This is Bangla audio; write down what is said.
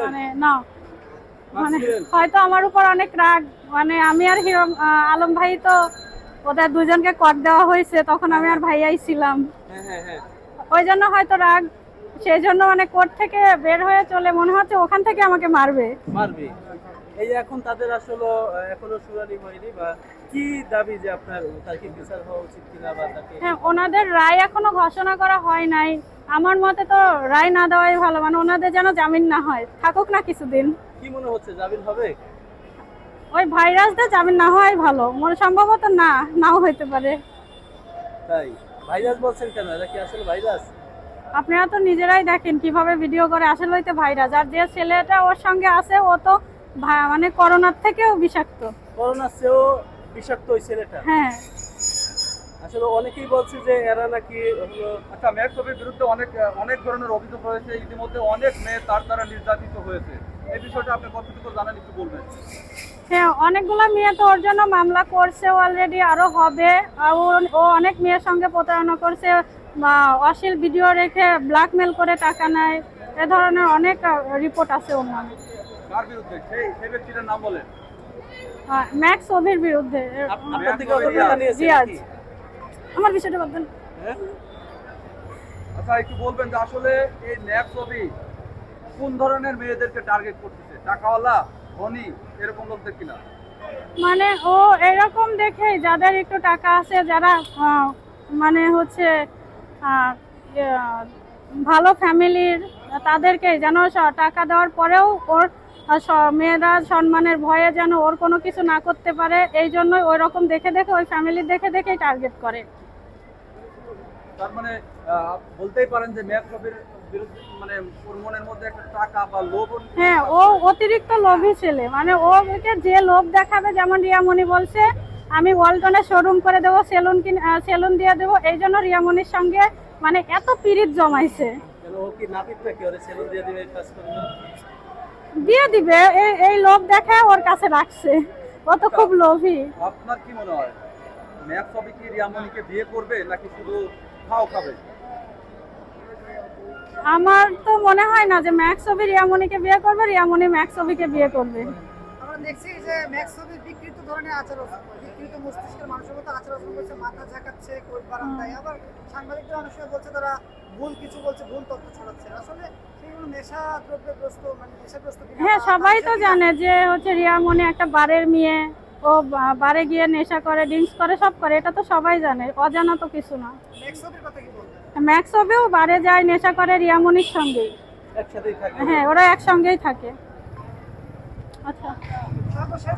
মানে না মানে হয়তো আমার উপর অনেক রাগ, মানে আমি আর হিরো আলম ভাই তো ওদের দুজনকে কট দেওয়া হয়েছে, তখন আমি আর ভাইয়াই ছিলাম, ওই জন্য হয়তো রাগ, সেই জন্য মানে কোর্ট থেকে বের হয়ে চলে মনে হচ্ছে ওখান থেকে আমাকে মারবে। এই এখন তাদের আসলে এখনো শুনানি হয়নি, বা কি দাবি যে আপনার তার কি বিচার হওয়া উচিত কিনা, বা তাকে হ্যাঁ, ওনাদের রায় এখনো ঘোষণা করা হয় নাই। আমার মতে তো রায় না দেওয়াই ভালো, মানে ওনাদের যেন জামিন না হয়, থাকুক না কিছুদিন। কি মনে হচ্ছে জামিন হবে? ওই ভাইরাসদের জামিন না হওয়াই ভালো, মনে সম্ভবত নাও হইতে পারে। তাই ভাইরাস বলছেন কেন? এটা কি আসলে ভাইরাস? আপনারা তো নিজেরাই দেখেন কিভাবে ভিডিও করে, আসলে হইতে ভাইরাস। আর যে ছেলেটা ওর সঙ্গে আছে ও তো মানে করোনার থেকেও বিষাক্ত। করোনার চেয়েও বিষাক্ত ওই ছেলেটা? হ্যাঁ, আসলে অনেকেই বলছে যে এরা নাকি আচ্ছা, ম্যাক্সবের বিরুদ্ধে অনেক ধরনের অভিযোগ রয়েছে, ইতিমধ্যে অনেক মেয়ে তার দ্বারা নির্যাতিত হয়েছে। এই বিষয়টা আপনি কতটুকু জানেন একটু বলবেন? হ্যাঁ, অনেকগুলো মেয়ে তো ওর জন্য মামলা করছে অলরেডি, আরো হবে। আর ও অনেক মেয়ের সঙ্গে প্রতারণা করছে, বা অশ্লীল ভিডিও রেখে ব্ল্যাকমেল করে টাকা নেয়, এ ধরনের অনেক রিপোর্ট আছে ওর নামে। কার বিরুদ্ধে? সেই ব্যক্তিটার নাম বলেন। ম্যাক্স অভির বিরুদ্ধে। আপনার থেকে কত টাকা নিয়েছে রিয়াজ, নাকি? আমার বিষয়টা বলবেন। হ্যাঁ? আচ্ছা, একটু বলবেন যে আসলে এই ম্যাক্সবি কোন ধরনের মেয়েদেরকে টার্গেট করতেছে? টাকাওয়ালা, ধনী, এরকম লোকদের কিনা? মানে ও এরকম দেখে যাদের একটু টাকা আছে, যারা মানে হচ্ছে আহ, আহ, ভালো ফ্যামিলির, তাদেরকে যেন টাকা দেওয়ার পরেও ওর মেয়েরা সম্মানের ভয়ে যেন ওর কোনো কিছু না করতে পারে, এই জন্যই ওই রকম দেখে দেখে, ওই ফ্যামিলির দেখে দেখেই টার্গেট করে। তার মানে বলতেই পারেন যে ম্যাক্সবির বিরুদ্ধে মানে ওর মনের মধ্যে একটা টাকা বা লোভ। হ্যাঁ, ও অতিরিক্ত লোভী ছেলে, মানে ওকে যে লোভ দেখাবে, যেমন রিয়ামণি বলছে আমি ওয়ালটনে শোরুম করে দেবো, সেলুন দিয়ে দেবো, এই জন্য রিয়ামণির সঙ্গে মানে এত পিরিত জমাইছে। ও কি নাপিত নাকি ওরে সেলুন দিয়ে দিবে, কাজ করবে? দিয়ে দিবে, এই লোভ দেখে ওর কাছে রাখছে, ও তো খুব লোভী। আপনার কি মনে হয় ম্যাক্সবি কি রিয়ামণিকে বিয়ে করবে নাকি শুধু খাও খাবে? আমার তো মনে হয় না যে ম্যাক্সবি রিয়ামণিকে বিয়ে করবে, রিয়ামণি ম্যাক্সবিকে বিয়ে করবে। আমরা দেখছি যে ম্যাক্সবি বিকৃত ধরনের আচরণ, বিকৃত মস্তিষ্কের মানুষের মতো আচরণ করছে, মাথা ঝাঁকাচ্ছে কোর্ট বারান্দায়, আবার সাংবাদিকরা অনেক সময় বলছে তারা ভুল কিছু বলছে, ভুল তথ্য ছড়াচ্ছে। আসলে সেগুলো নেশা দ্রব্যগ্রস্ত, মানে নেশাগ্রস্ত কিনা? হ্যাঁ, সবাই তো জানে যে হচ্ছে রিয়ামণি একটা বারের মেয়ে, ও বারে গিয়ে নেশা করে, ড্রিঙ্কস করে, সব করে, এটা তো সবাই জানে, অজানা তো কিছু না। ম্যাক্সবির কথা কি বলবেন? ম্যাক্সবেও বারে যায়, নেশা করে রিয়ামণির সঙ্গেই। একসাথেই থাকে? হ্যাঁ, ওরা একসঙ্গেই থাকে। আচ্ছা। সর্বশেষ